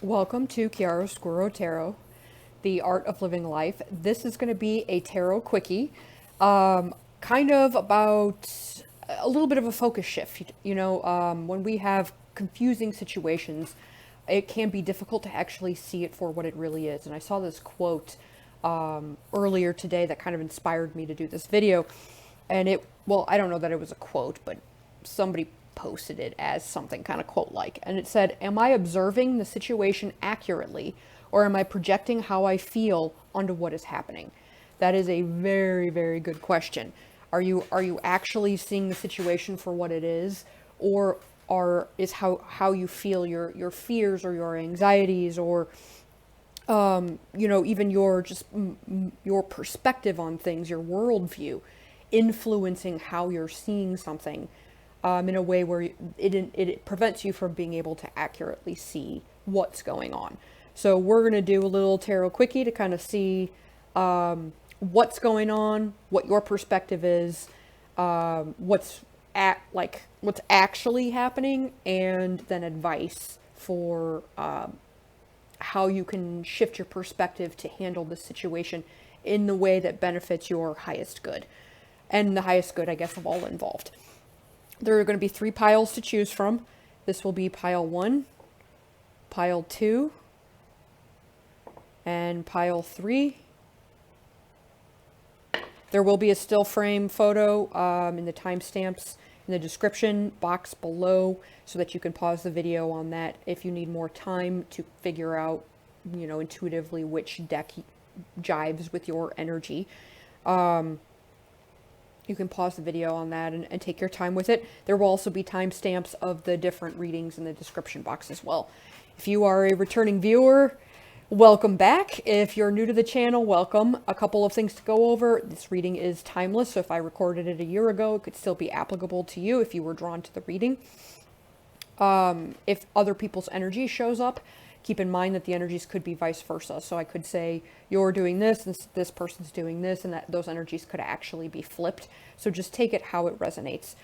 Welcome to Chiaroscuro Tarot, the art of living life. This is going to be a tarot quickie, kind of about a little bit of a focus shift. When we have confusing situations, it can be difficult to actually see it for what it really is. And I saw this quote earlier today that kind of inspired me to do this video. And I don't know that it was a quote, but somebody posted it as something kind of quote-like. And it said, "Am I observing the situation accurately, or am I projecting how I feel onto what is happening?" That is a very, very good question. Are you actually seeing the situation for what it is, or is how you feel, your fears or your anxieties, or even your just your perspective on things, your worldview, influencing how you're seeing something in a way where it prevents you from being able to accurately see what's going on. So we're going to do a little tarot quickie to kind of see what's going on, what your perspective is, what's actually happening, and then advice for how you can shift your perspective to handle the situation in the way that benefits your highest good, and the highest good, I guess, of all involved. There are going to be 3 piles to choose from. This will be pile 1, pile 2, and pile 3. There will be a still frame photo in the timestamps in the description box below, so that you can pause the video on that if you need more time to figure out, intuitively which deck jives with your energy. You can pause the video on that and take your time with it. There will also be timestamps of the different readings in the description box as well. If you are a returning viewer, welcome back. If you're new to the channel, welcome. A couple of things to go over. This reading is timeless, so if I recorded it a year ago, it could still be applicable to you if you were drawn to the reading. If other people's energy shows up, keep in mind that the energies could be vice versa. So I could say, you're doing this, and this person's doing this, and that those energies could actually be flipped. So just take it how it resonates.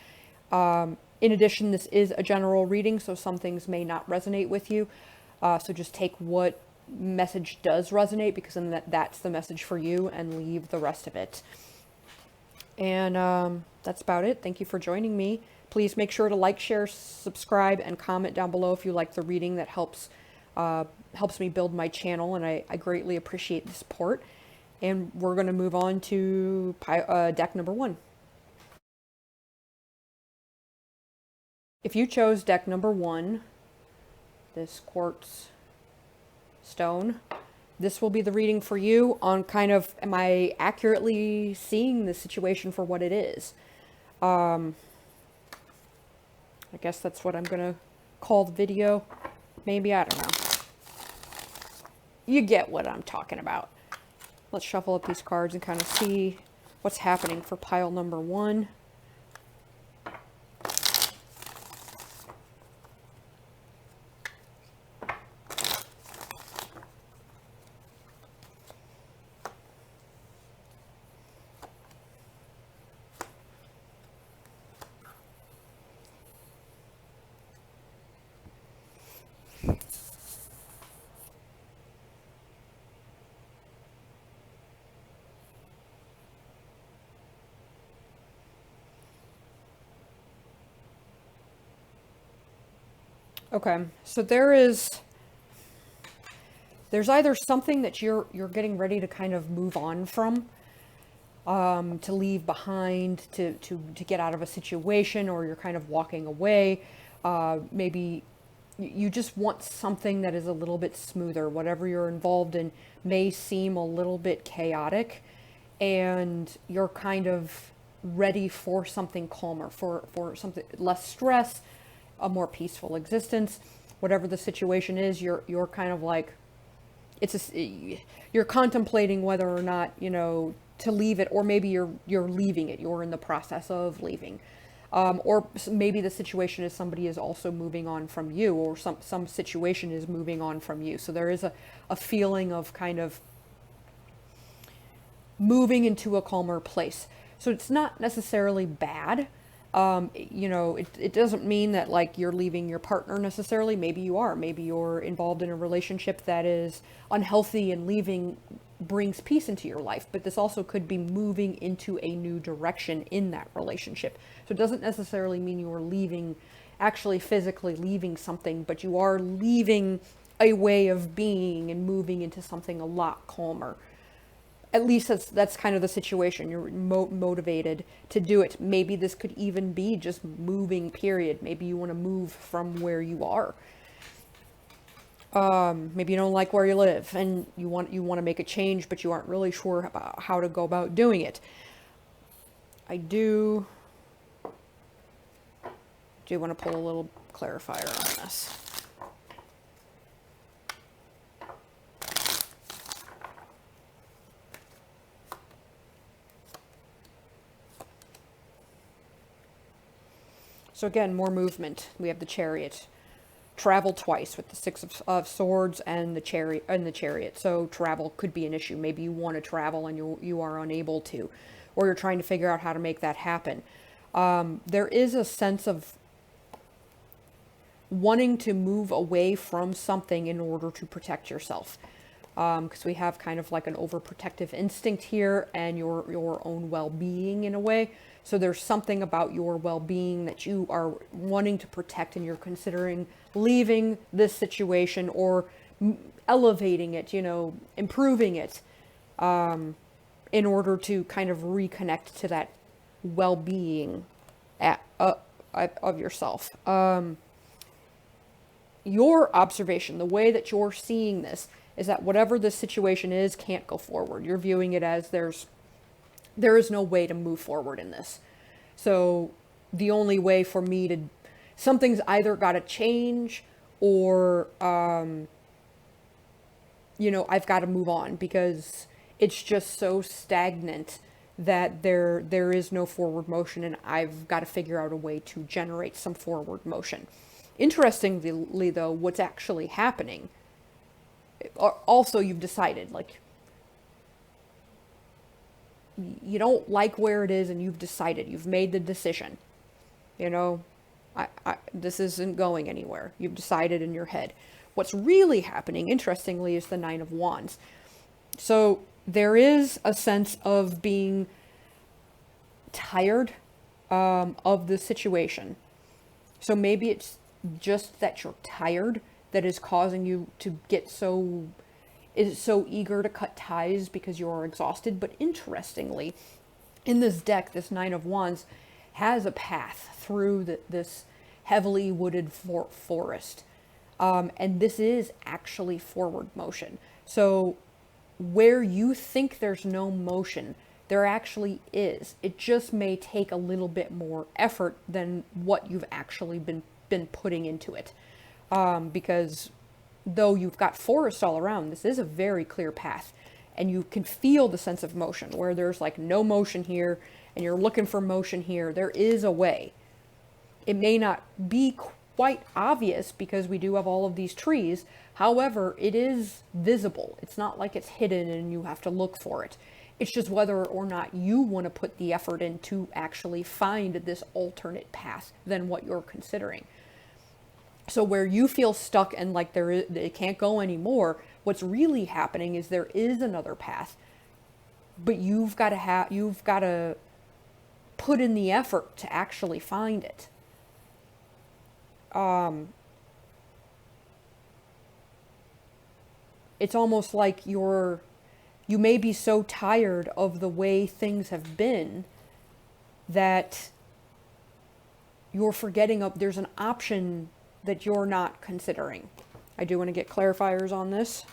In addition, this is a general reading, so some things may not resonate with you. So just take what message does resonate, because then that's the message for you, and leave the rest of it. And that's about it. Thank you for joining me. Please make sure to like, share, subscribe, and comment down below if you like the reading. That helps me build my channel, and I greatly appreciate the support. And we're going to move on to deck number 1. If you chose deck number 1, this quartz stone, this will be the reading for you on kind of, am I accurately seeing the situation for what it is? I guess that's what I'm going to call the video. Maybe, I don't know. You get what I'm talking about. Let's shuffle up these cards and kind of see what's happening for pile number 1. Okay, so there's either something that you're getting ready to kind of move on from, to leave behind, to get out of a situation, or you're kind of walking away. Maybe you just want something that is a little bit smoother. Whatever you're involved in may seem a little bit chaotic, and you're kind of ready for something calmer, for something less stress, a more peaceful existence. Whatever the situation is, you're kind of like, you're contemplating whether or not, to leave it, or maybe you're leaving it. You're in the process of leaving. Or maybe the situation is somebody is also moving on from you, or some situation is moving on from you. So there is a feeling of kind of moving into a calmer place. So it's not necessarily bad. It doesn't mean that like you're leaving your partner necessarily. Maybe you are. Maybe you're involved in a relationship that is unhealthy, and leaving brings peace into your life. But this also could be moving into a new direction in that relationship. So it doesn't necessarily mean you are leaving, actually physically leaving something, but you are leaving a way of being and moving into something a lot calmer. At least that's kind of the situation. You're motivated to do it. Maybe this could even be just moving, period. Maybe you want to move from where you are. Maybe you don't like where you live and you want to make a change, but you aren't really sure about how to go about doing it. I do want to pull a little clarifier on this. So again, more movement. We have the Chariot. Travel twice with the Six of Swords and the Chariot. So travel could be an issue. Maybe you want to travel and you are unable to, or you're trying to figure out how to make that happen. There is a sense of wanting to move away from something in order to protect yourself. Because we have kind of like an overprotective instinct here, and your own well-being in a way. So there's something about your well-being that you are wanting to protect, and you're considering leaving this situation or elevating it, improving it, in order to kind of reconnect to that well-being of yourself. Your observation, the way that you're seeing this, is that whatever the situation is can't go forward. You're viewing it as there is no way to move forward in this. So the only way for me to, something's either got to change, or, I've got to move on, because it's just so stagnant that there is no forward motion, and I've got to figure out a way to generate some forward motion. Interestingly, though, what's actually happening, also you've decided, like, you don't like where it is, and you've decided, you've made the decision, this isn't going anywhere. You've decided in your head. What's really happening, interestingly, is the Nine of Wands. So there is a sense of being tired of the situation. So maybe it's just that you're tired that is causing you to get so eager to cut ties because you're exhausted. But interestingly, in this deck, this Nine of Wands has a path through this heavily wooded forest. And this is actually forward motion. So where you think there's no motion, there actually is. It just may take a little bit more effort than what you've actually been putting into it. Because though you've got forest all around, this is a very clear path. And you can feel the sense of motion, where there's like no motion here, and you're looking for motion here. There is a way. It may not be quite obvious because we do have all of these trees. However, it is visible. It's not like it's hidden and you have to look for it. It's just whether or not you want to put the effort in to actually find this alternate path than what you're considering. So where you feel stuck and like it can't go anymore, what's really happening is there is another path, but you've got to put in the effort to actually find it. It's almost like you may be so tired of the way things have been that you're forgetting there's an option that you're not considering. I do want to get clarifiers on this.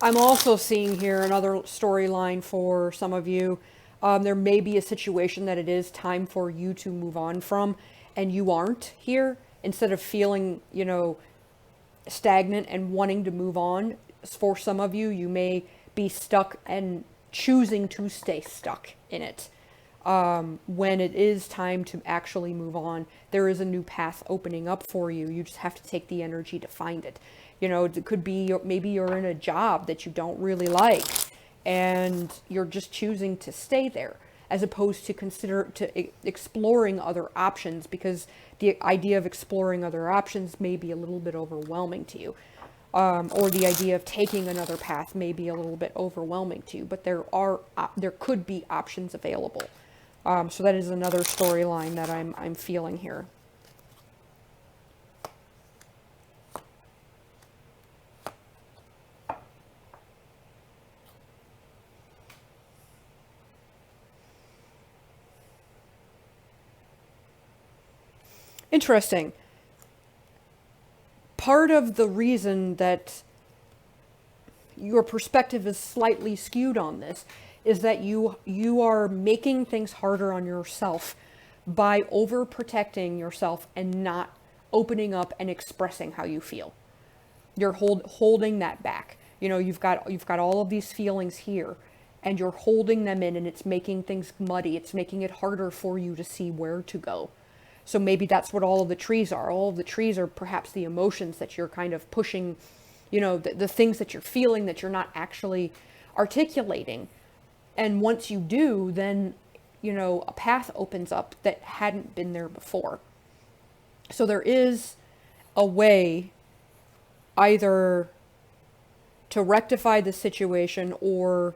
I'm also seeing here another storyline for some of you. There may be a situation that it is time for you to move on from, and you aren't here. Instead of feeling, stagnant and wanting to move on, for some of you, you may be stuck and choosing to stay stuck in it. When it is time to actually move on, there is a new path opening up for you. You just have to take the energy to find it. It could be maybe you're in a job that you don't really like and you're just choosing to stay there as opposed to exploring other options, because the idea of exploring other options may be a little bit overwhelming to you. Or the idea of taking another path may be a little bit overwhelming to you, but there could be options available. So that is another storyline that I'm feeling here. Interesting. Part of the reason that your perspective is slightly skewed on this is that you are making things harder on yourself by overprotecting yourself and not opening up and expressing how you feel. You're holding that back. You've got all of these feelings here, and you're holding them in, and it's making things muddy. It's making it harder for you to see where to go. So maybe that's what all of the trees are. All of the trees are perhaps the emotions that you're kind of pushing, the things that you're feeling that you're not actually articulating. And once you do, then, a path opens up that hadn't been there before. So there is a way either to rectify the situation, or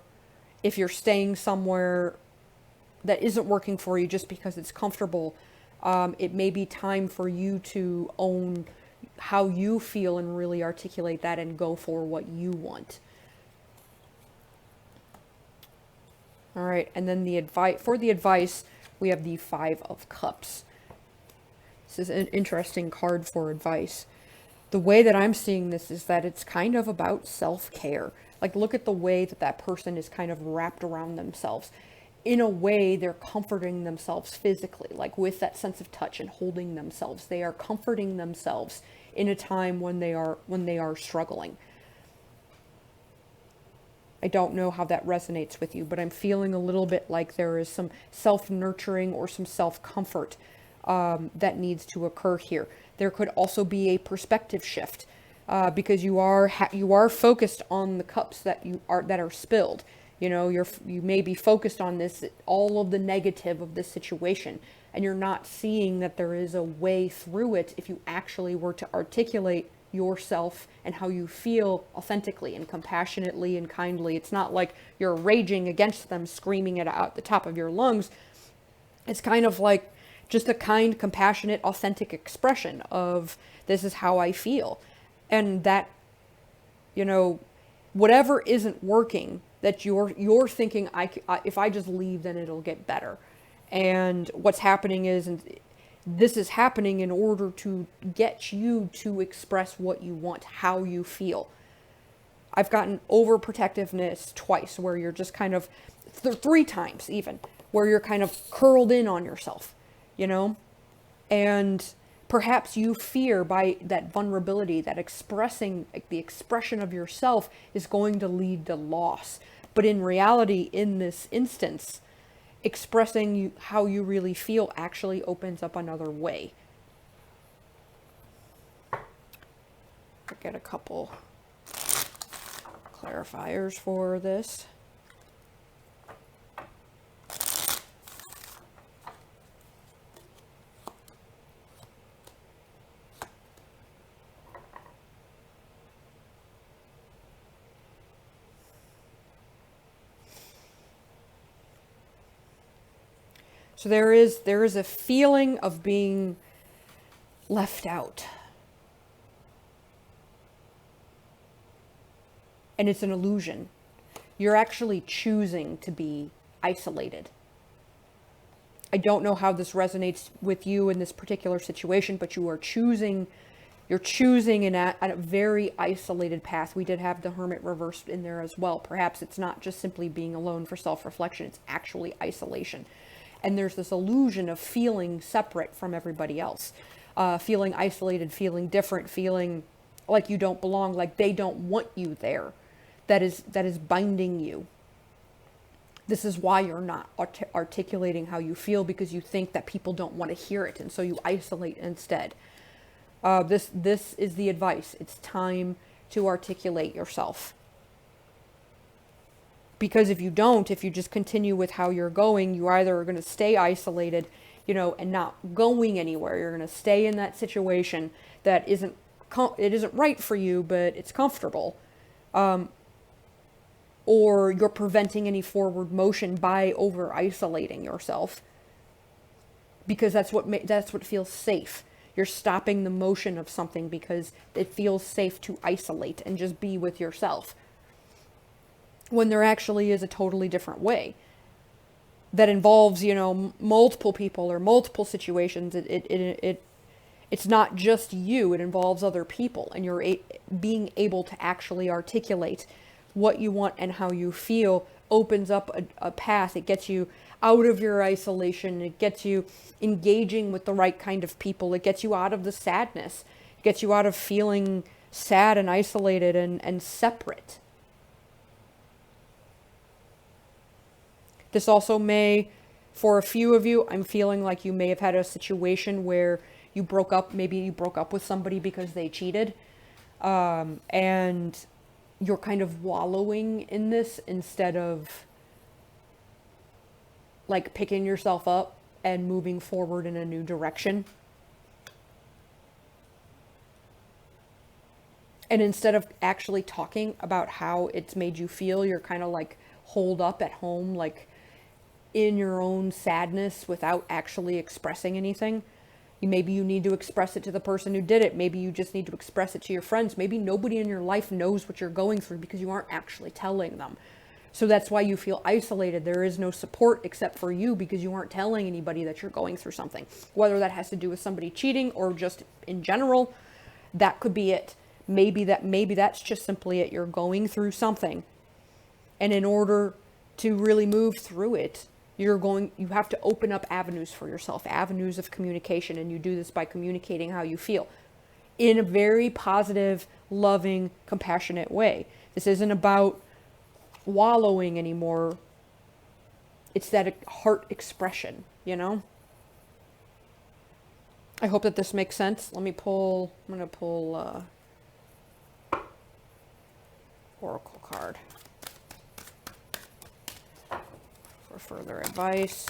if you're staying somewhere that isn't working for you just because it's comfortable, it may be time for you to own how you feel and really articulate that and go for what you want. All right, and then for the advice, we have the Five of Cups. This is an interesting card for advice. The way that I'm seeing this is that it's kind of about self-care. Like, look at the way that person is kind of wrapped around themselves. In a way, they're comforting themselves physically, like with that sense of touch and holding themselves. They are comforting themselves in a time when they are struggling. I don't know how that resonates with you, but I'm feeling a little bit like there is some self-nurturing or some self-comfort that needs to occur here. There could also be a perspective shift because you are focused on the cups that are spilled. You may be focused on all of the negative of this situation, and you're not seeing that there is a way through it if you actually were to articulate yourself and how you feel authentically and compassionately and kindly. It's not like you're raging against them, screaming it out the top of your lungs. It's kind of like just a kind, compassionate, authentic expression of, this is how I feel. And that, whatever isn't working, that you're thinking, if I just leave, then it'll get better. And what's happening is, and this is happening in order to get you to express what you want, how you feel. I've gotten overprotectiveness twice, where you're just kind of, 3 times even, where you're kind of curled in on yourself, and perhaps you fear by that vulnerability, that the expression of yourself is going to lead to loss. But in reality, in this instance, expressing how you really feel actually opens up another way. I'll get a couple clarifiers for this. So there is a feeling of being left out. And it's an illusion. You're actually choosing to be isolated. I don't know how this resonates with you in this particular situation, but you're choosing a very isolated path. We did have the Hermit reversed in there as well. Perhaps it's not just simply being alone for self-reflection, it's actually isolation. And there's this illusion of feeling separate from everybody else, feeling isolated, feeling different, feeling like you don't belong, like they don't want you there. That is binding you. This is why you're not articulating how you feel, because you think that people don't want to hear it, and so you isolate instead. This is the advice. It's time to articulate yourself. Because if you don't, if you just continue with how you're going, you either are going to stay isolated, and not going anywhere. You're going to stay in that situation that isn't right for you, but it's comfortable. Or you're preventing any forward motion by over isolating yourself. Because that's what feels safe. You're stopping the motion of something because it feels safe to isolate and just be with yourself. When there actually is a totally different way that involves, multiple people or multiple situations. It's not just you, it involves other people, and you're being able to actually articulate what you want and how you feel opens up a path. It gets you out of your isolation. It gets you engaging with the right kind of people. It gets you out of the sadness. It gets you out of feeling sad and isolated and separate. This also may, for a few of you, I'm feeling like you may have had a situation where maybe you broke up with somebody because they cheated, and you're kind of wallowing in this instead of like picking yourself up and moving forward in a new direction. And instead of actually talking about how it's made you feel, you're kind of like holed up at home, like in your own sadness without actually expressing anything. Maybe you need to express it to the person who did it. Maybe you just need to express it to your friends. Maybe nobody in your life knows what you're going through because you aren't actually telling them. So that's why you feel isolated. There is no support except for you because you aren't telling anybody that you're going through something. Whether that has to do with somebody cheating or just in general, that could be it. Maybe that's just simply it. You're going through something. And in order to really move through it, you have to open up avenues for yourself, avenues of communication, and you do this by communicating how you feel in a very positive, loving, compassionate way. This isn't about wallowing anymore. It's that heart expression, I hope that this makes sense. I'm going to pull Oracle card for further advice.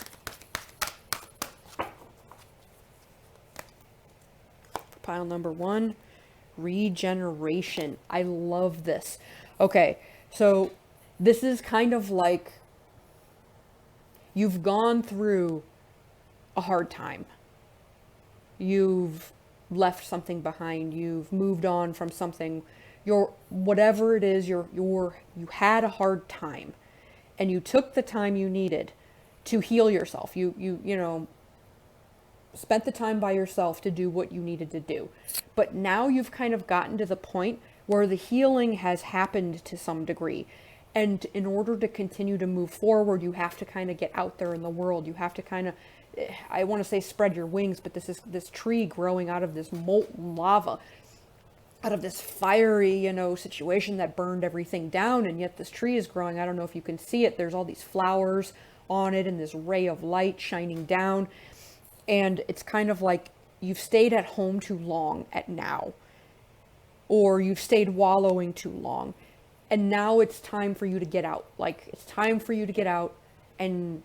Pile number 1, regeneration. I love this. Okay, so this is kind of like you've gone through a hard time. You've left something behind. You've moved on from something. Whatever it is, you had a hard time, and you took the time you needed to heal yourself. You spent the time by yourself to do what you needed to do. But now you've kind of gotten to the point where the healing has happened to some degree. And in order to continue to move forward, you have to kind of get out there in the world. You have to kind of, I want to say spread your wings, but this is this tree growing out of this molten lava, out of this fiery, situation that burned everything down. And yet this tree is growing. I don't know if you can see it. There's all these flowers on it and this ray of light shining down. And it's kind of like you've stayed at home too long at now, or you've stayed wallowing too long. And now it's time for you to get out. Like, it's time for you to get out and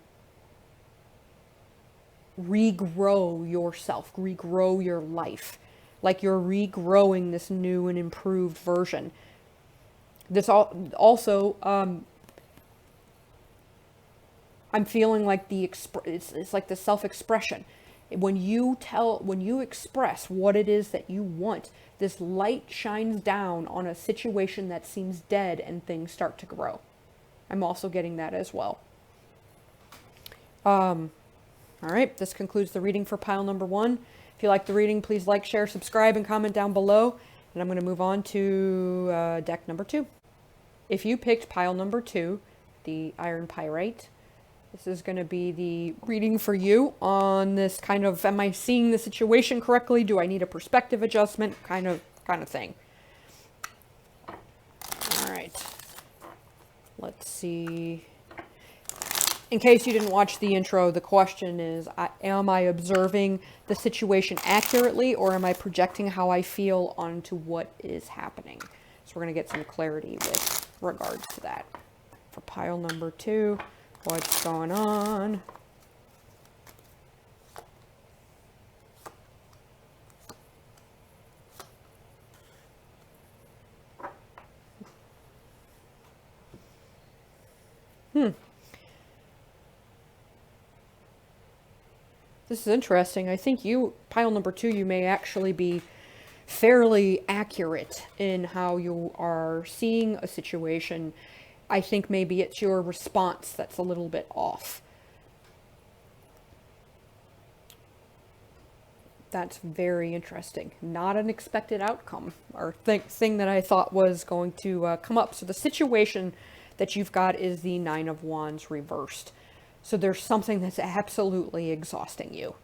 regrow yourself, regrow your life. Like you're regrowing this new and improved version. This also, I'm feeling like it's like the self-expression. When you express what it is that you want, this light shines down on a situation that seems dead and things start to grow. I'm also getting that as well. All right, this concludes the reading for pile number 1. If you like the reading, please like, share, subscribe, and comment down below. And I'm going to move on to deck number 2. If you picked pile number 2, the Iron Pyrite, this is going to be the reading for you on this kind of, am I seeing the situation correctly? Do I need a perspective adjustment? Kind of thing. All right. Let's see. In case you didn't watch the intro, the question is, am I observing the situation accurately, or am I projecting how I feel onto what is happening? So we're going to get some clarity with regards to that. For pile number 2, what's going on? This is interesting. I think pile number 2, you may actually be fairly accurate in how you are seeing a situation. I think maybe it's your response that's a little bit off. That's very interesting. Not an expected outcome or thing that I thought was going to come up. So the situation that you've got is the 9 of Wands reversed. So there's something that's absolutely exhausting you.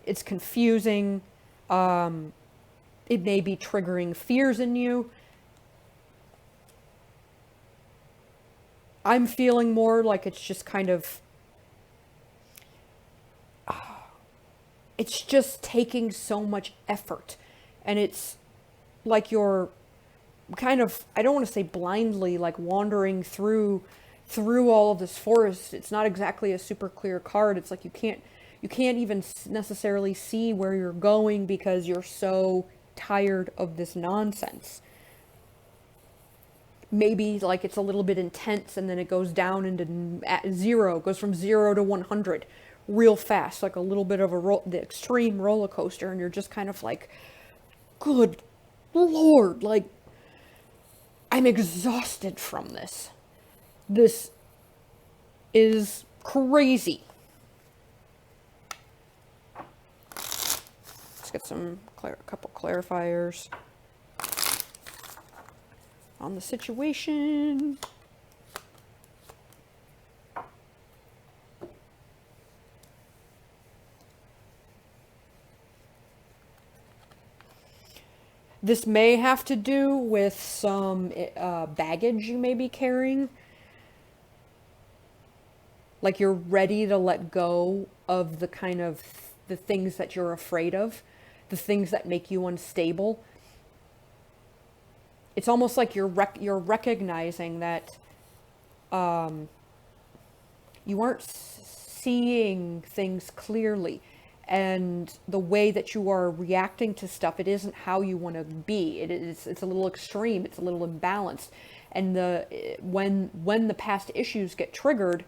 It's confusing. It may be triggering fears in you. I'm feeling more like it's just kind of... it's just taking so much effort. And it's like you're kind of, I don't want to say blindly, like wandering through all of this forest. It's not exactly a super clear card. It's like you can't even necessarily see where you're going because you're so tired of this nonsense. Maybe like it's a little bit intense and then it goes down into zero, goes from 0 to 100 real fast, like a little bit of the extreme roller coaster, and you're just kind of like, good Lord, like, I'm exhausted from this. This is crazy. Let's get a couple clarifiers on the situation. This may have to do with some baggage you may be carrying. Like you're ready to let go of the things that you're afraid of, the things that make you unstable. It's almost like you're recognizing that you aren't seeing things clearly. And the way that you are reacting to stuff, it isn't how you want to be. It's a little extreme. It's a little imbalanced. And when the past issues get triggered,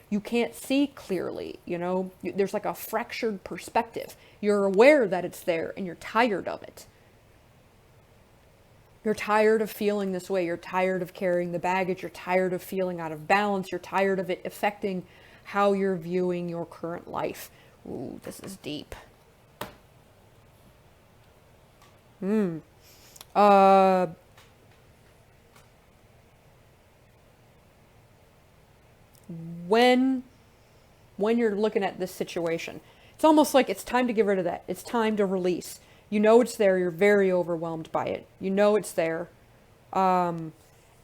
you can't see clearly. You know, there's like a fractured perspective. You're aware that it's there, and you're tired of it. You're tired of feeling this way. You're tired of carrying the baggage. You're tired of feeling out of balance. You're tired of it affecting how you're viewing your current life. Ooh, this is deep. When you're looking at this situation, it's almost like it's time to get rid of that. It's time to release. You know it's there. You're very overwhelmed by it. You know it's there. And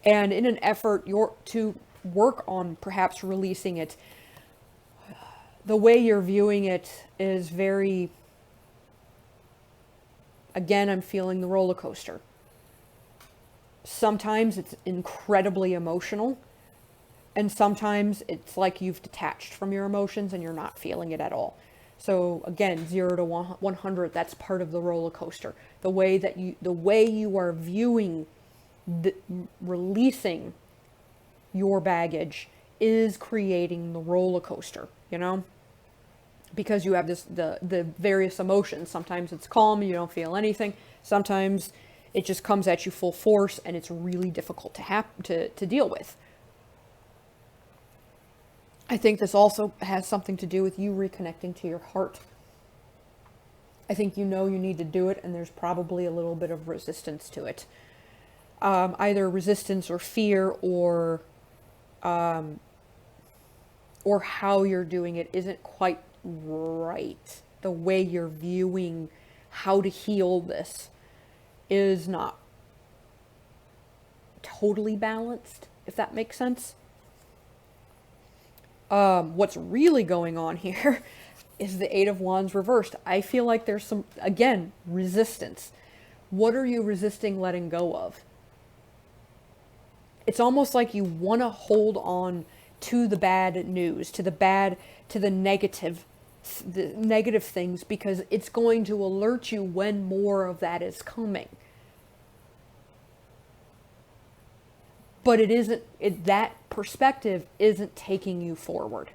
in an effort to work on perhaps releasing it, the way you're viewing it is very, again, I'm feeling the roller coaster. Sometimes it's incredibly emotional, and sometimes it's like you've detached from your emotions and you're not feeling it at all. So again, 0 to 100, that's part of the roller coaster. The way you are viewing releasing your baggage is creating the roller coaster, you know? Because you have the various emotions. Sometimes it's calm, you don't feel anything. Sometimes it just comes at you full force, and it's really difficult to deal with. I think this also has something to do with you reconnecting to your heart. I think you know you need to do it, and there's probably a little bit of resistance to it. Either resistance or fear, or how you're doing it isn't quite right. The way you're viewing how to heal this is not totally balanced, if that makes sense. What's really going on here is the 8 of Wands reversed. I feel like there's some, again, resistance. What are you resisting letting go of? It's almost like you want to hold on to the bad news, to the negative things, because it's going to alert you when more of that is coming. But that perspective isn't taking you forward.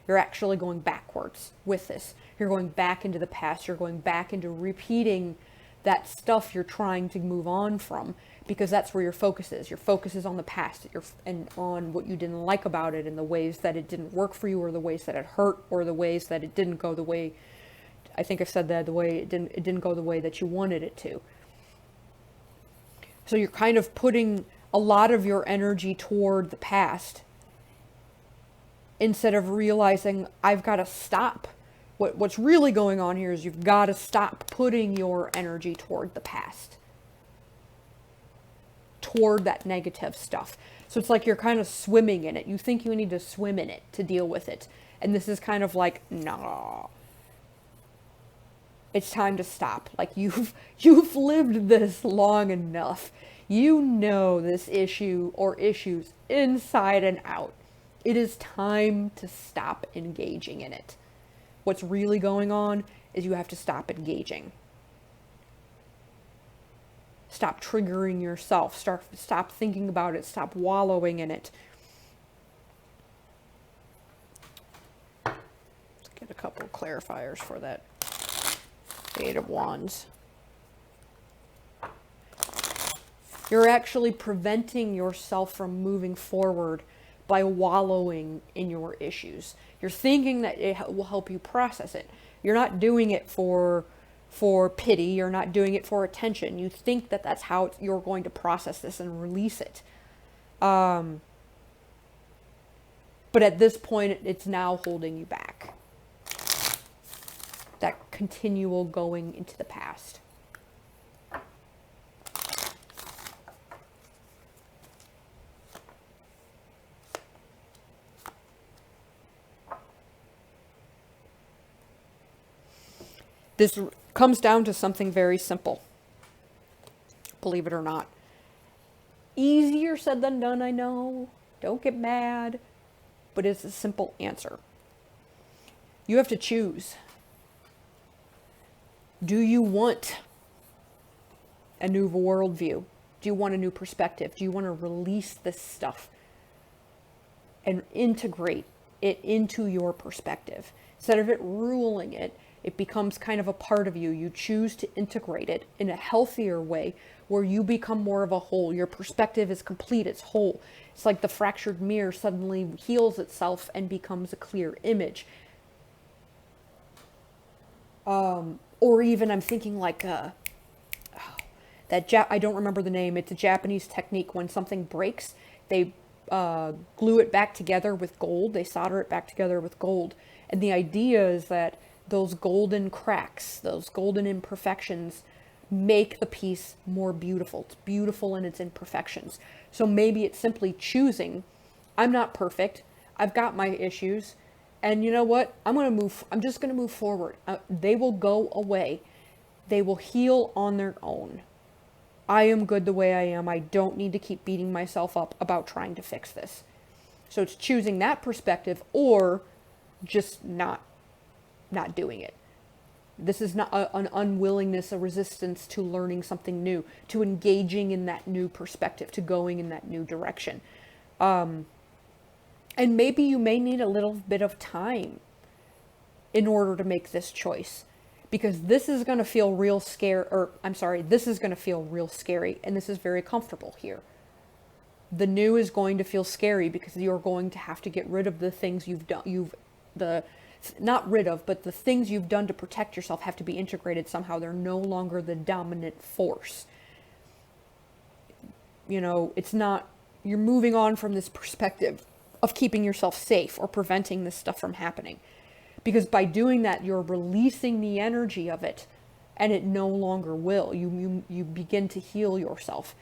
You're actually going backwards with this. You're going back into the past. You're going back into repeating that stuff you're trying to move on from, because that's where your focus is. Your focus is on the past, and on what you didn't like about it, and the ways that it didn't work for you, or the ways that it hurt, or the ways that it didn't go the way, I think I've said that, the way it didn't go the way that you wanted it to. So you're kind of putting a lot of your energy toward the past, instead of realizing, I've got to stop. What's really going on here is you've got to stop putting your energy toward the past, toward that negative stuff. So it's like you're kind of swimming in it. You think you need to swim in it to deal with it. And this is kind of like, nah. It's time to stop. Like, you've lived this long enough. You know this issue or issues inside and out. It is time to stop engaging in it. What's really going on is you have to stop engaging. Stop triggering yourself. Stop thinking about it. Stop wallowing in it. Let's get a couple of clarifiers for that Eight of Wands. You're actually preventing yourself from moving forward by wallowing in your issues. You're thinking that it will help you process it. You're not doing it for pity. You're not doing it for attention. You think that that's how you're going to process this and release it. But at this point, it's now holding you back. That continual going into the past. This comes down to something very simple, believe it or not. Easier said than done, I know. Don't get mad. But it's a simple answer. You have to choose. Do you want a new worldview? Do you want a new perspective? Do you want to release this stuff and integrate it into your perspective? Instead of it ruling it, it becomes kind of a part of you. You choose to integrate it in a healthier way where you become more of a whole. Your perspective is complete, it's whole. It's like the fractured mirror suddenly heals itself and becomes a clear image. Or even I'm thinking like I don't remember the name. It's a Japanese technique. When something breaks, they glue it back together with gold. They solder it back together with gold. And the idea is that those golden cracks, those golden imperfections, make the piece more beautiful. It's beautiful in its imperfections. So maybe it's simply choosing, I'm not perfect. I've got my issues. And you know what? I'm just going to move forward. They will go away. They will heal on their own. I am good the way I am. I don't need to keep beating myself up about trying to fix this. So it's choosing that perspective, or just not doing it. This is not an unwillingness, a resistance to learning something new, to engaging in that new perspective, to going in that new direction. And maybe you may need a little bit of time in order to make this choice, because this is going to feel real this is going to feel real scary, and this is very comfortable here. The new is going to feel scary because you're going to have to get rid of the things you've done. Not rid of, but the things you've done to protect yourself have to be integrated somehow. They're no longer the dominant force. You know, it's not, you're moving on from this perspective of keeping yourself safe or preventing this stuff from happening. Because by doing that, you're releasing the energy of it, and it no longer will. You begin to heal yourself.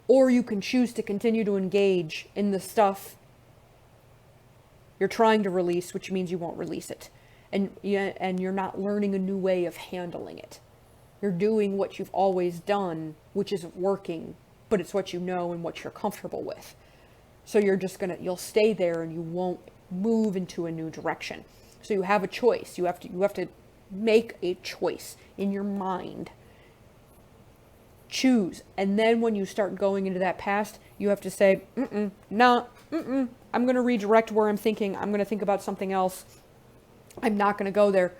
Or you can choose to continue to engage in the stuff you're trying to release, which means you won't release it. And you're not learning a new way of handling it. You're doing what you've always done, which isn't working but it's what you know and what you're comfortable with. So you'll stay there and you won't move into a new direction. So you have a choice. You have to make a choice in your mind. Choose. And then when you start going into that past, you have to say, I'm going to redirect where I'm thinking. I'm going to think about something else. I'm not going to go there,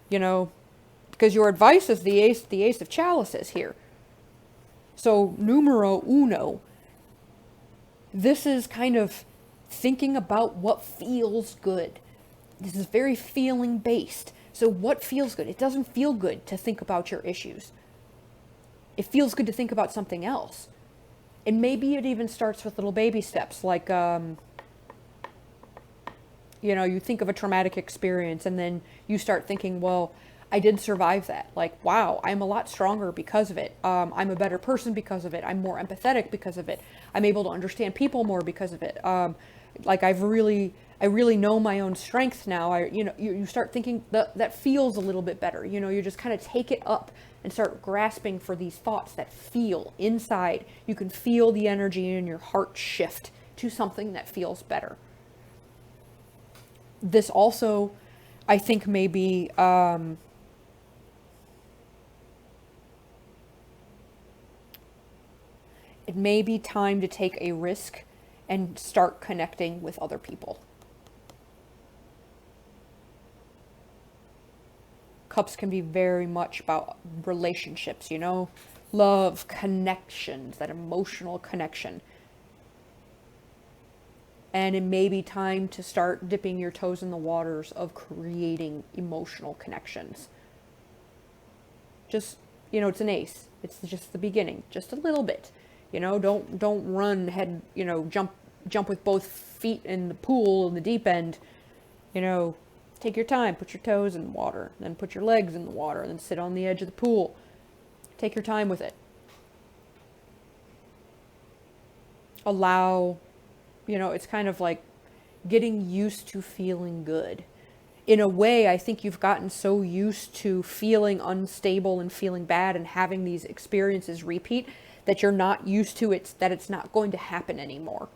because your advice is the ace of chalices here. So numero uno, this is kind of thinking about what feels good. This is very feeling based. So what feels good? It doesn't feel good to think about your issues. It feels good to think about something else. And maybe it even starts with little baby steps, like, you think of a traumatic experience and then you start thinking, well, I did survive that. Like, wow, I'm a lot stronger because of it. I'm a better person because of it. I'm more empathetic because of it. I'm able to understand people more because of it. Like I really know my own strength now. You start thinking that feels a little bit better. You just kind of take it up and start grasping for these thoughts that feel inside. You can feel the energy in your heart shift to something that feels better. This also, I think, maybe it may be time to take a risk and start connecting with other people. Cups can be very much about relationships, love, connections, that emotional connection. And it may be time to start dipping your toes in the waters of creating emotional connections. Just, it's an ace. It's just the beginning, just a little bit. Don't run head, jump with both feet in the pool in the deep end. Take your time, put your toes in the water, then put your legs in the water, then sit on the edge of the pool. Take your time with it. Allow, it's kind of like getting used to feeling good. In a way, I think you've gotten so used to feeling unstable and feeling bad and having these experiences repeat that you're not used to it, that it's not going to happen anymore.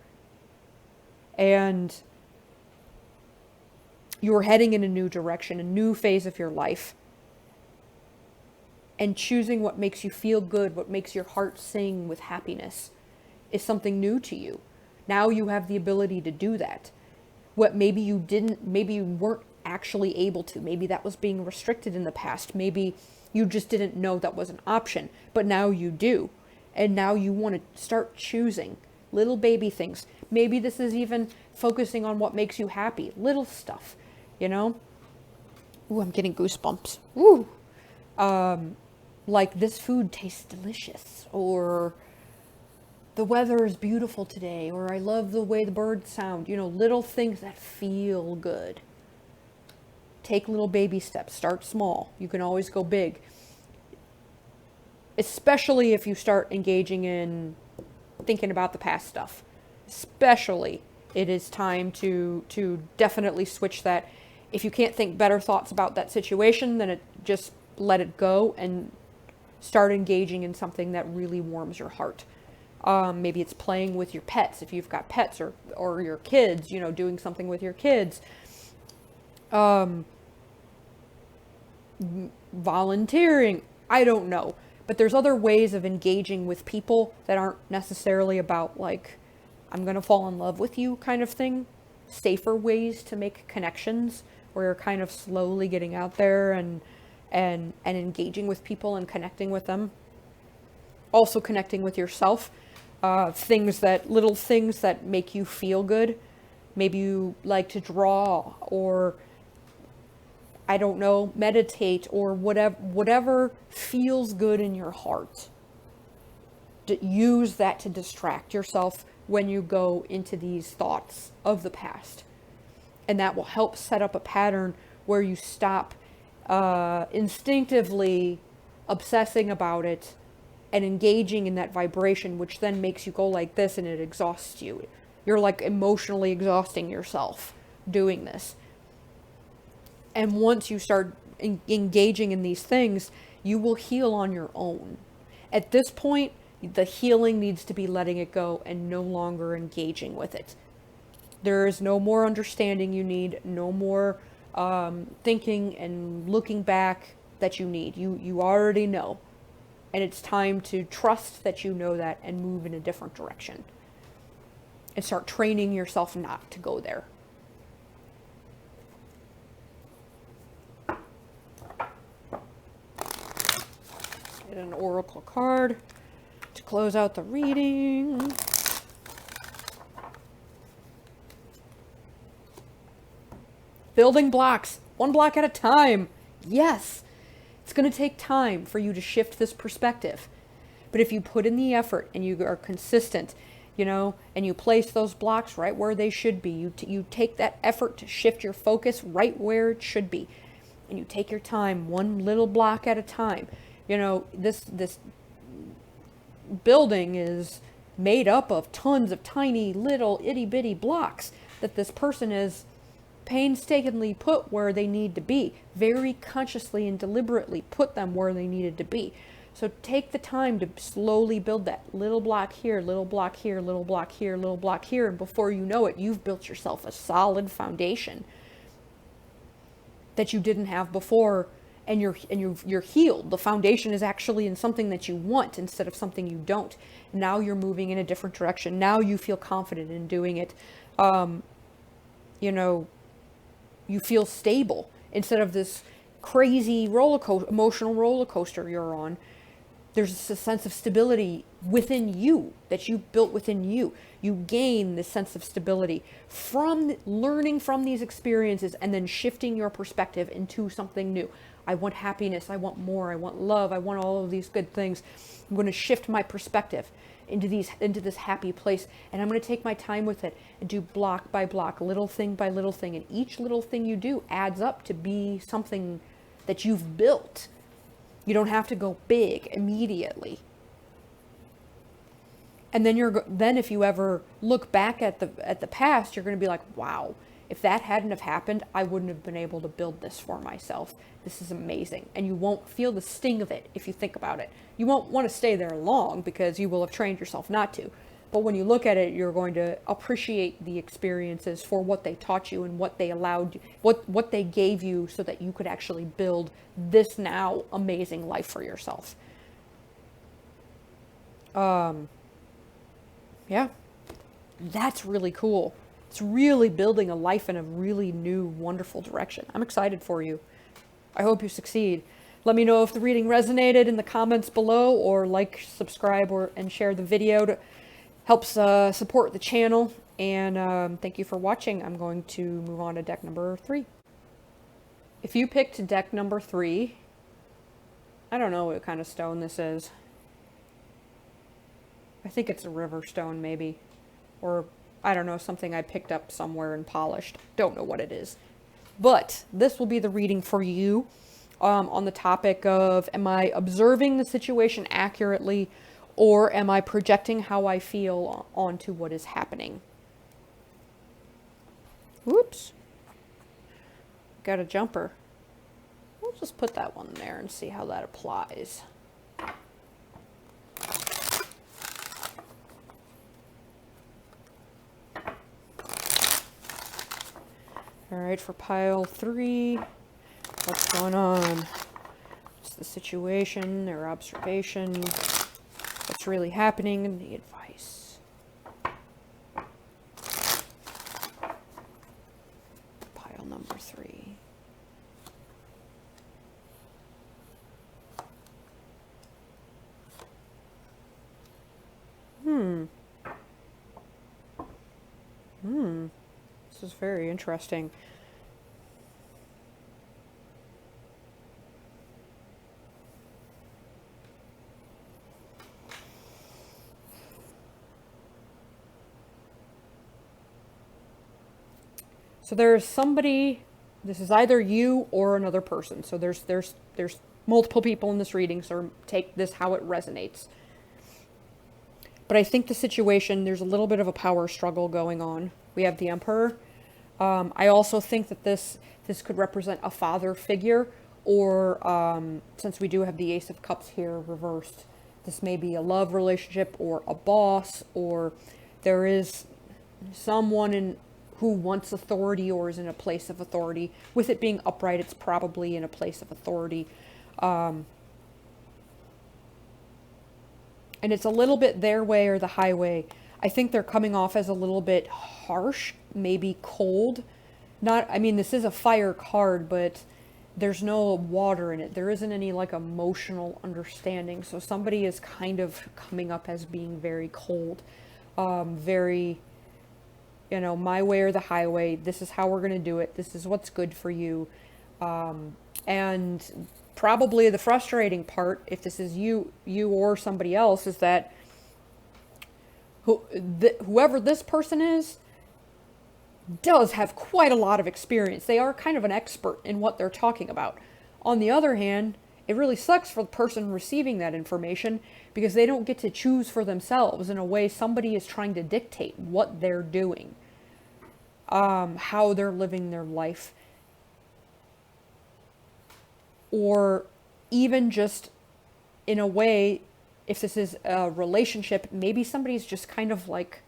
And you're heading in a new direction, a new phase of your life. And choosing what makes you feel good, what makes your heart sing with happiness, is something new to you. Now you have the ability to do that. What maybe you weren't actually able to. Maybe that was being restricted in the past. Maybe you just didn't know that was an option. But now you do. And now you want to start choosing little baby things. Maybe this is even focusing on what makes you happy. Little stuff, Ooh, I'm getting goosebumps. Ooh. Like this food tastes delicious, or the weather is beautiful today, or I love the way the birds sound. Little things that feel good. Take little baby steps. Start small. You can always go big. Especially if you start engaging in thinking about the past stuff. Especially, it is time to definitely switch that. If you can't think better thoughts about that situation, then just let it go and start engaging in something that really warms your heart. Maybe it's playing with your pets, if you've got pets, or your kids, doing something with your kids. Volunteering, I don't know. But there's other ways of engaging with people that aren't necessarily about, like, I'm going to fall in love with you kind of thing. Safer ways to make connections, where you're kind of slowly getting out there and engaging with people and connecting with them. Also connecting with yourself. Little things that make you feel good. Maybe you like to draw, or I don't know, meditate, or whatever feels good in your heart. Use that to distract yourself when you go into these thoughts of the past. And that will help set up a pattern where you stop instinctively obsessing about it and engaging in that vibration, which then makes you go like this, and it exhausts you. You're like emotionally exhausting yourself doing this. And once you start engaging in these things, you will heal on your own. At this point, The healing needs to be letting it go and no longer engaging with it. There is no more understanding you need, no more thinking and looking back that you need. You already know. And it's time to trust that you know that and move in a different direction. And start training yourself not to go there. Get an oracle card to close out the reading. Building blocks, one block at a time. Yes, it's going to take time for you to shift this perspective. But if you put in the effort and you are consistent, and you place those blocks right where they should be, you take that effort to shift your focus right where it should be. And you take your time, one little block at a time. This building is made up of tons of tiny little itty bitty blocks that this person is painstakingly put where they need to be, very consciously and deliberately put them where they needed to be. So take the time to slowly build that little block here, little block here, little block here, little block here, and before you know it, you've built yourself a solid foundation that you didn't have before, and you're healed. The foundation is actually in something that you want instead of something you don't. Now you're moving in a different direction. Now you feel confident in doing it. You feel stable instead of this crazy emotional roller coaster you're on. There's a sense of stability within you that you built within you. You gain this sense of stability from learning from these experiences and then shifting your perspective into something new. I want happiness. I want more. I want love. I want all of these good things. I'm going to shift my perspective into this happy place, and I'm going to take my time with it and do block by block, little thing by little thing, and each little thing you do adds up to be something that you've built. You don't have to go big immediately. And then if you ever look back at the past, you're going to be like, wow, if that hadn't have happened, I wouldn't have been able to build this for myself. This is amazing. And you won't feel the sting of it if you think about it. You won't want to stay there long because you will have trained yourself not to. But when you look at it, you're going to appreciate the experiences for what they taught you and what they allowed you, what they gave you so that you could actually build this now amazing life for yourself. Yeah, that's really cool. It's really building a life in a really new, wonderful direction. I'm excited for you. I hope you succeed. Let me know if the reading resonated in the comments below, or like, subscribe, and share the video to helps support the channel. And thank you for watching. I'm going to move on to deck number 3. If you picked deck number 3, I don't know what kind of stone this is. I think it's a river stone maybe, or I don't know, something I picked up somewhere and polished. Don't know what it is. But this will be the reading for you on the topic of, am I observing the situation accurately, or am I projecting how I feel onto what is happening? Whoops. Got a jumper. We'll just put that one there and see how that applies. All right, for pile 3, what's going on? What's the situation, their observation, what's really happening, and the advice. Pile number 3. This is very interesting. So there's somebody, this is either you or another person. So there's multiple people in this reading, so take this how it resonates. But I think the situation, there's a little bit of a power struggle going on. We have the Emperor. I also think that this could represent a father figure, or since we do have the Ace of Cups here reversed, This may be a love relationship or a boss, or there is someone who wants authority or is in a place of authority. With it being upright, it's probably in a place of authority. And it's a little bit their way or the highway. I think they're coming off as a little bit harsh, maybe cold. I mean, this is a fire card, but there's no water in it. There isn't any like emotional understanding. So somebody is kind of coming up as being very cold, very, my way or the highway. This is how we're going to do it. This is what's good for you. And probably the frustrating part, if this is you or somebody else, is that whoever this person is does have quite a lot of experience. They are kind of an expert in what they're talking about. On the other hand, it really sucks for the person receiving that information because they don't get to choose for themselves. In a way, somebody is trying to dictate what they're doing, how they're living their life, or even just in a way, if this is a relationship, maybe somebody's just kind of like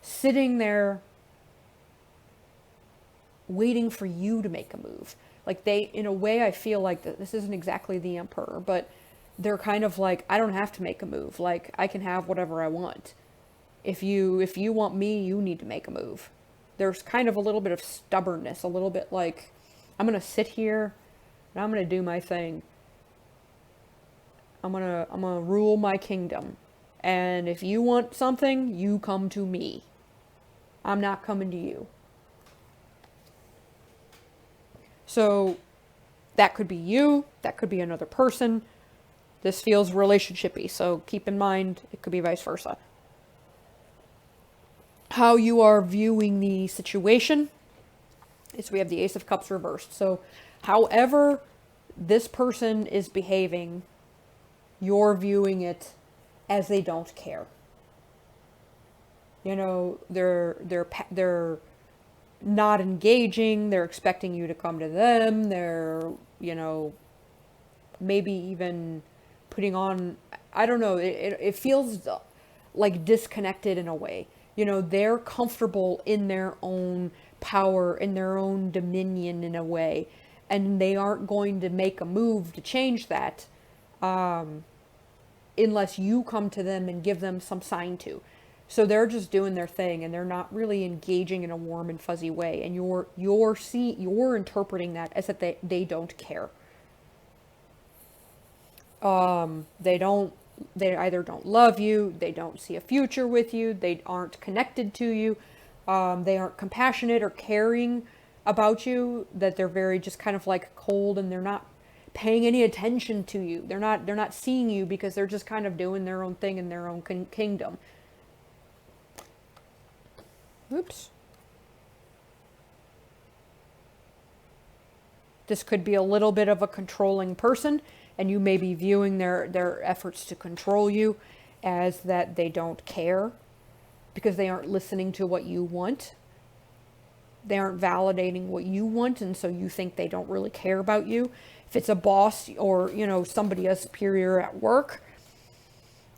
sitting there waiting for you to make a move. Like in a way, I feel like that this isn't exactly the emperor, but they're kind of like, I don't have to make a move. Like, I can have whatever I want. If you want me, you need to make a move. There's kind of a little bit of stubbornness, a little bit like, I'm going to sit here and I'm going to do my thing. I'm going to rule my kingdom. And if you want something, you come to me. I'm not coming to you. So that could be you, that could be another person. This feels relationshipy, so keep in mind it could be vice versa. How you are viewing the situation is we have the Ace of Cups reversed. So however this person is behaving, you're viewing it as they don't care. They're not engaging, they're expecting you to come to them, they're, maybe even putting on, I don't know, it feels like disconnected in a way. They're comfortable in their own power, in their own dominion in a way, and they aren't going to make a move to change that unless you come to them and give them some sign to. So they're just doing their thing, and they're not really engaging in a warm and fuzzy way. And you're interpreting that as that they don't care. They either don't love you, they don't see a future with you, they aren't connected to you, they aren't compassionate or caring about you. That they're very just kind of like cold, and they're not paying any attention to you. They're not seeing you because they're just kind of doing their own thing in their own kingdom. Oops. This could be a little bit of a controlling person, and you may be viewing their efforts to control you as that they don't care because they aren't listening to what you want. They aren't validating what you want, and so you think they don't really care about you. If it's a boss or, somebody a superior at work,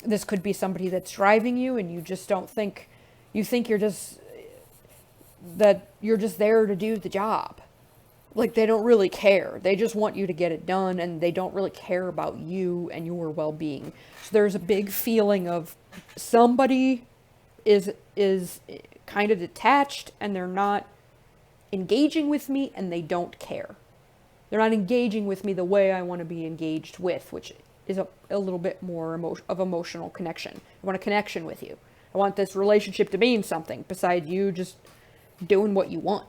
this could be somebody that's driving you, and you just don't think, you think you're just there to do the job. Like, they don't really care. They just want you to get it done, and they don't really care about you and your well-being. So there's a big feeling of somebody is kind of detached, and they're not engaging with me, and they don't care. They're not engaging with me the way I want to be engaged with, which is a little bit more of emotional connection. I want a connection with you. I want this relationship to mean something besides you just doing what you want.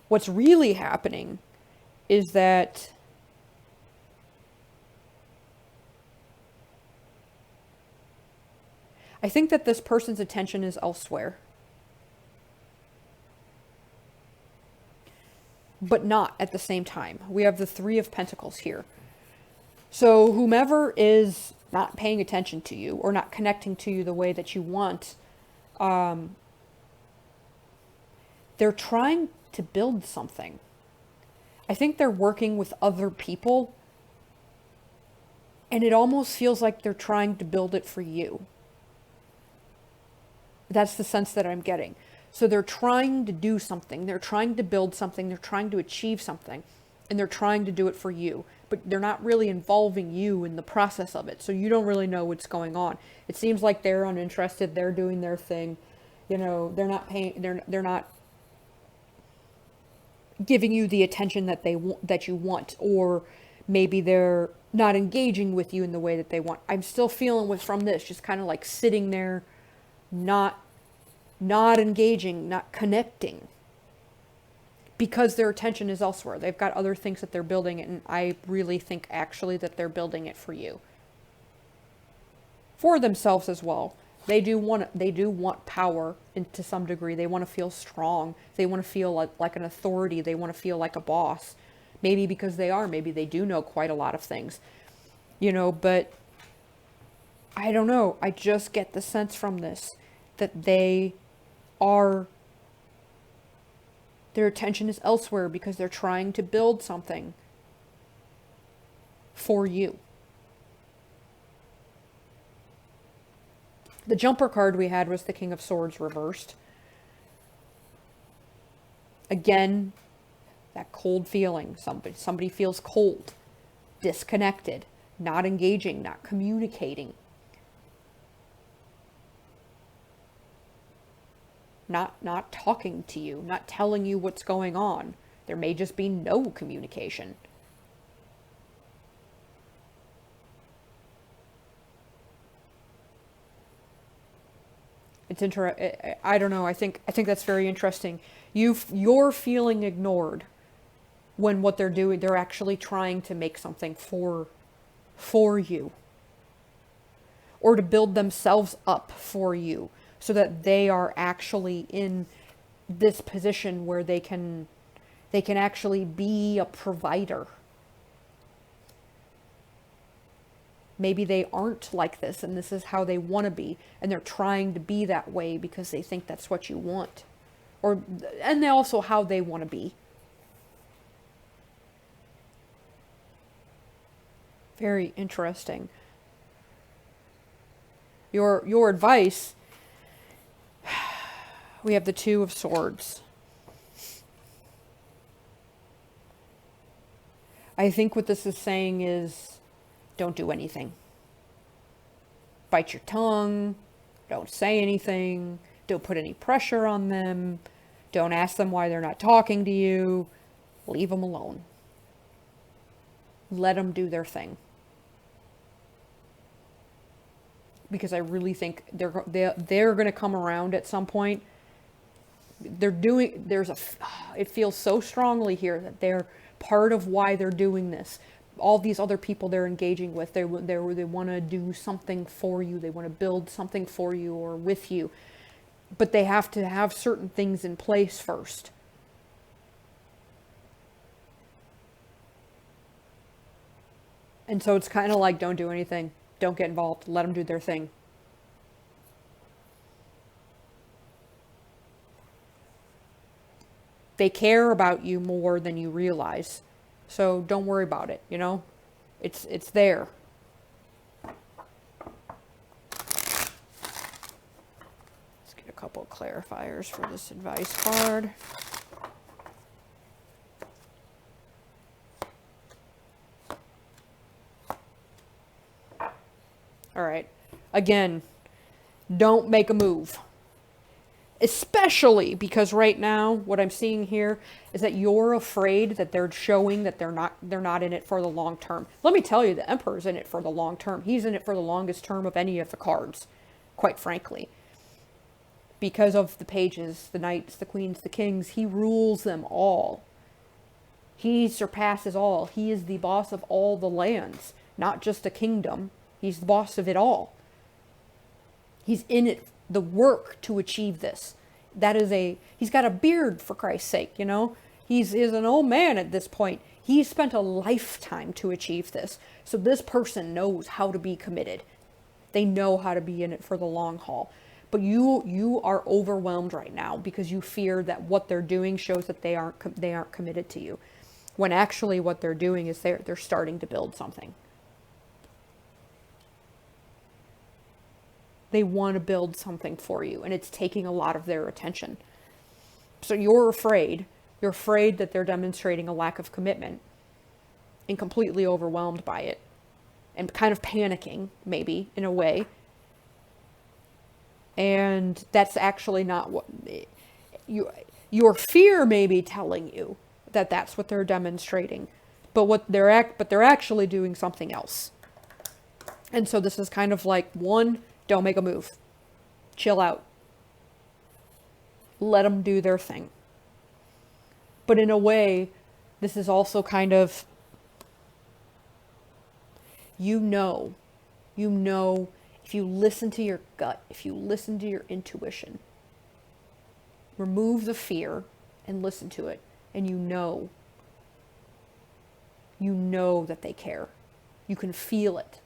What's really happening is that I think that this person's attention is elsewhere. But not at the same time. We have the Three of Pentacles here. So whomever is not paying attention to you or not connecting to you the way that you want, they're trying to build something. I think they're working with other people And it almost feels like they're trying to build it for you. That's the sense that I'm getting. So they're trying to do something. They're trying to build something. They're trying to achieve something. And they're trying to do it for you. But they're not really involving you in the process of it. So you don't really know what's going on. It seems like they're uninterested. They're doing their thing. You know, they're not paying, they're not giving you the attention that that you want, or maybe they're not engaging with you in the way that they want. I'm still feeling with from this, just kind of like sitting there, not engaging, not connecting, because their attention is elsewhere. They've got other things that they're building, and I really think actually that they're building it for you, for themselves as well. They do want power, and to some degree they want to feel strong. They want to feel like an authority. They want to feel like a boss. Maybe because maybe they do know quite a lot of things, you know, but I don't know. I just get the sense from this that their attention is elsewhere because they're trying to build something for you. The jumper card we had was the King of Swords reversed. Again, that cold feeling. Somebody feels cold, disconnected, not engaging, not communicating. Not talking to you, not telling you what's going on. There may just be no communication. It's I don't know. I think that's very interesting. You're feeling ignored when what they're doing, they're actually trying to make something for you, or to build themselves up for you, so that they are actually in this position where they can actually be a provider. Maybe they aren't like this, and this is how they want to be, and they're trying to be that way because they think that's what you want, and they also how they want to be. Very interesting. Your advice. We have the Two of Swords. I think what this is saying is, don't do anything. Bite your tongue. Don't say anything. Don't put any pressure on them. Don't ask them why they're not talking to you. Leave them alone. Let them do their thing. Because I really think they're going to come around at some point. It feels so strongly here that they're part of why they're doing this. All these other people they're engaging with, they want to do something for you. They want to build something for you or with you. But they have to have certain things in place first. And so it's kind of like, don't do anything. Don't get involved. Let them do their thing. They care about you more than you realize. So don't worry about it, you know? It's there. Let's get a couple of clarifiers for this advice card. All right. Again, don't make a move. Especially because right now, what I'm seeing here is that you're afraid that they're showing that they're not in it for the long term. Let me tell you, the Emperor's in it for the long term. He's in it for the longest term of any of the cards, quite frankly. Because of the pages, the knights, the queens, the kings, he rules them all. He surpasses all. He is the boss of all the lands, not just a kingdom. He's the boss of it all. He's in it, the work to achieve this. He's got a beard, for Christ's sake, you know? He's an old man at this point. He spent a lifetime to achieve this. So this person knows how to be committed. They know how to be in it for the long haul. But you are overwhelmed right now because you fear that what they're doing shows that they aren't committed to you. When actually what they're doing is they're starting to build something. They want to build something for you, and it's taking a lot of their attention. So you're afraid. You're afraid that they're demonstrating a lack of commitment and completely overwhelmed by it and kind of panicking, maybe, in a way. And that's actually not what your fear may be telling you, that that's what they're demonstrating, but they're actually doing something else. And so this is kind of like, one, don't make a move. Chill out. Let them do their thing. But in a way, this is also kind of, you know, if you listen to your gut, if you listen to your intuition, remove the fear and listen to it, and you know that they care. You can feel it.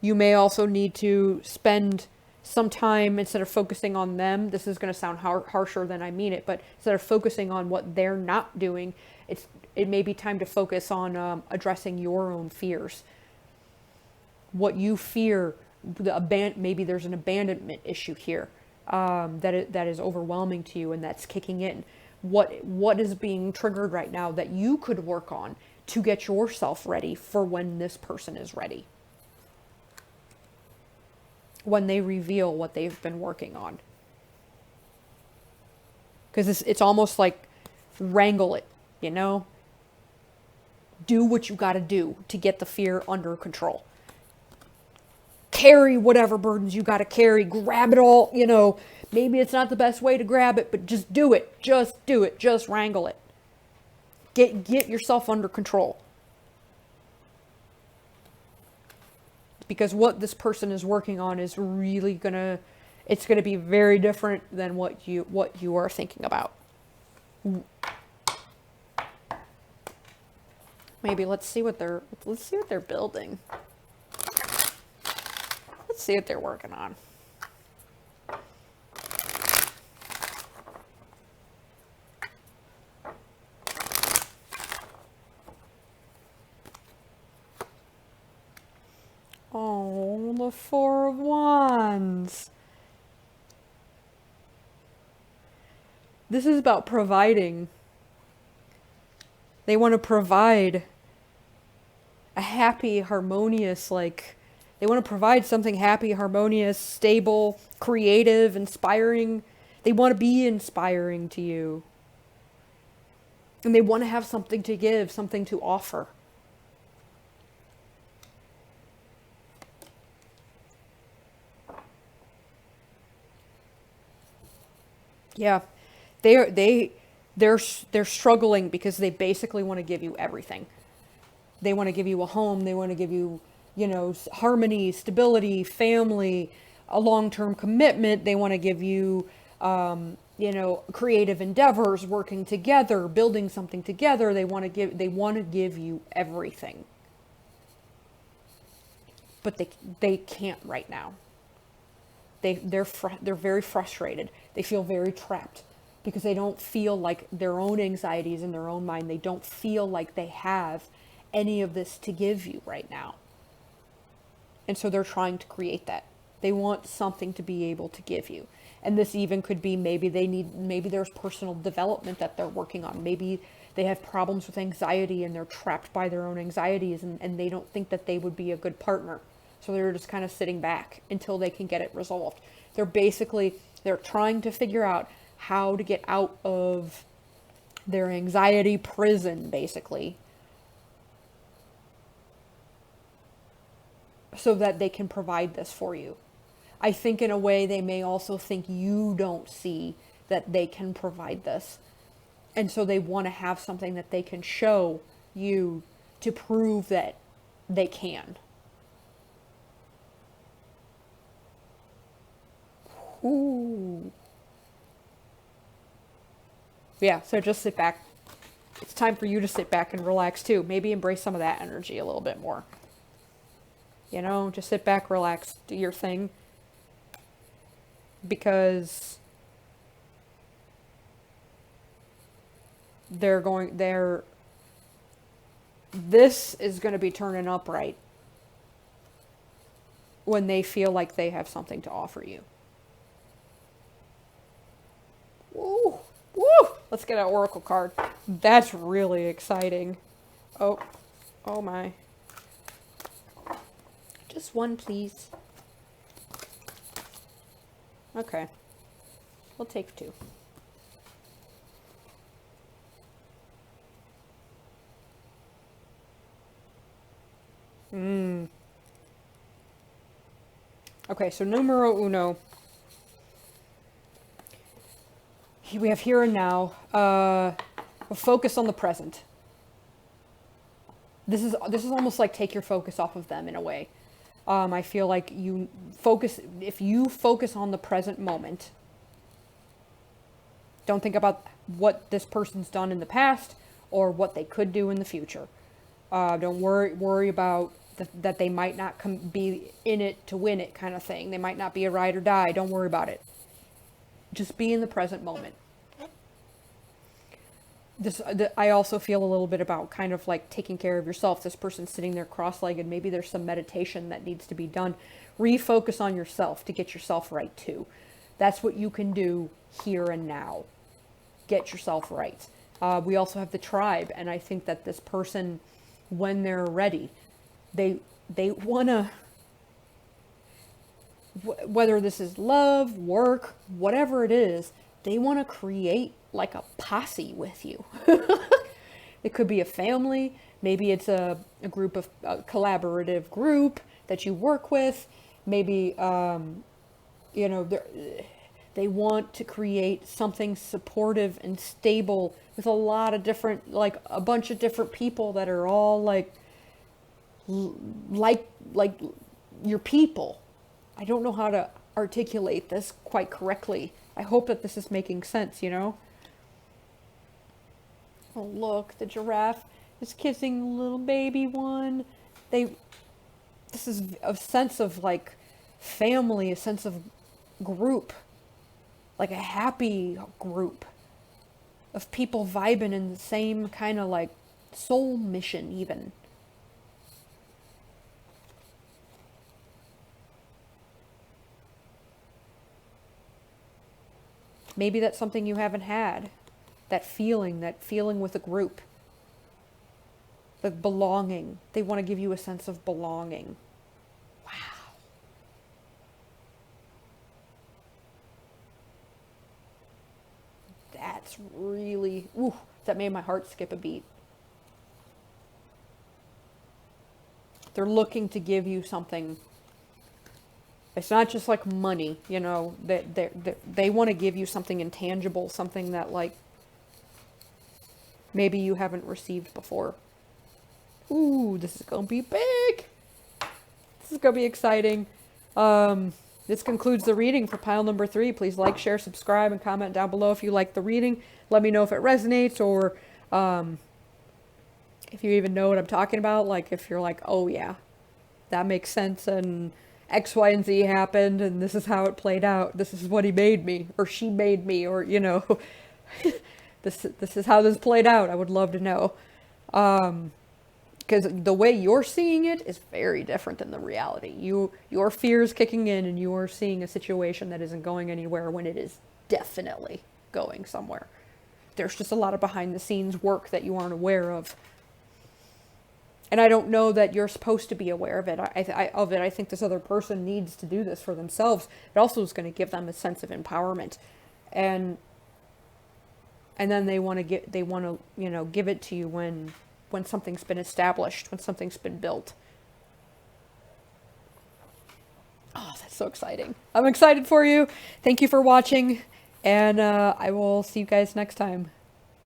You may also need to spend some time, instead of focusing on them, this is going to sound harsher than I mean it, but instead of focusing on what they're not doing, it may be time to focus on addressing your own fears. What you fear, maybe there's an abandonment issue here that is overwhelming to you, and that's kicking in. What is being triggered right now that you could work on to get yourself ready for when this person is ready? When they reveal what they've been working on. Because it's almost like, wrangle it, you know? Do what you got to do to get the fear under control. Carry whatever burdens you got to carry. Grab it all, you know. Maybe it's not the best way to grab it, but just do it. Just do it. Just wrangle it. Get yourself under control. Because what this person is working on is really it's gonna be very different than what you are thinking about. Maybe let's see what they're building. Let's see what they're working on. Oh, the Four of Wands. This is about providing. They want to provide a happy, harmonious, they want to provide something happy, harmonious, stable, creative, inspiring. They want to be inspiring to you. And they want to have something to give, something to offer. Yeah, they're struggling because they basically want to give you everything. They want to give you a home. They want to give you, harmony, stability, family, a long-term commitment. They want to give you, creative endeavors, working together, building something together. They want to give you everything. But they can't right now. They're very frustrated. They feel very trapped because they don't feel like their own anxieties in their own mind. They don't feel like they have any of this to give you right now. And so they're trying to create that. They want something to be able to give you. And this even could be maybe there's personal development that they're working on. Maybe they have problems with anxiety and they're trapped by their own anxieties and they don't think that they would be a good partner. So they're just kind of sitting back until they can get it resolved. They're trying to figure out how to get out of their anxiety prison, basically, so that they can provide this for you. I think in a way they may also think you don't see that they can provide this. And so they want to have something that they can show you to prove that they can. Ooh. Yeah, so just sit back. It's time for you to sit back and relax too. Maybe embrace some of that energy a little bit more. Just sit back, relax, do your thing. Because this is going to be turning up right. when they feel like they have something to offer you. Woo! Woo! Let's get an oracle card. That's really exciting. Oh. Oh my. Just one, please. Okay. We'll take two. Okay, so numero uno. We have here and now. Focus on the present. This is almost like take your focus off of them in a way. I feel like if you focus on the present moment, don't think about what this person's done in the past or what they could do in the future. Don't worry about that they might not be in it to win it kind of thing. They might not be a ride or die. Don't worry about it. Just be in the present moment. I also feel a little bit about kind of like taking care of yourself. This person's sitting there cross-legged. Maybe there's some meditation that needs to be done. Refocus on yourself to get yourself right too. That's what you can do here and now. Get yourself right. We also have the tribe, and I think that this person, when they're ready, they want to, whether this is love, work, whatever it is, they want to create like a posse with you. It could be a family. Maybe it's a group of a collaborative group that you work with. Maybe, they want to create something supportive and stable with a lot of different, like a bunch of different people that are all like your people. I don't know how to articulate this quite correctly. I hope that this is making sense, Oh, look, the giraffe is kissing the little baby one. This is a sense of like family, a sense of group, like a happy group of people vibing in the same kind of like soul mission even. Maybe that's something you haven't had. That feeling with a group. The belonging. They want to give you a sense of belonging. Wow. That's really, that made my heart skip a beat. They're looking to give you something. It's not just like money, they want to give you something intangible, something that like maybe you haven't received before. Ooh, this is going to be big. This is going to be exciting. This concludes the reading for pile number 3. Please like, share, subscribe, and comment down below if you like the reading. Let me know if it resonates, or if you even know what I'm talking about. Like if you're like, oh yeah, that makes sense, and X, Y, and Z happened, and this is how it played out. This is what he made me, or she made me, or, this is how this played out. I would love to know. Because the way you're seeing it is very different than the reality. Your fear is kicking in, and you are seeing a situation that isn't going anywhere when it is definitely going somewhere. There's just a lot of behind the scenes work that you aren't aware of. And I don't know that you're supposed to be aware of it. I think this other person needs to do this for themselves. It also is going to give them a sense of empowerment, and then they want to give it to you when something's been established, when something's been built. Oh, that's so exciting! I'm excited for you. Thank you for watching, and I will see you guys next time.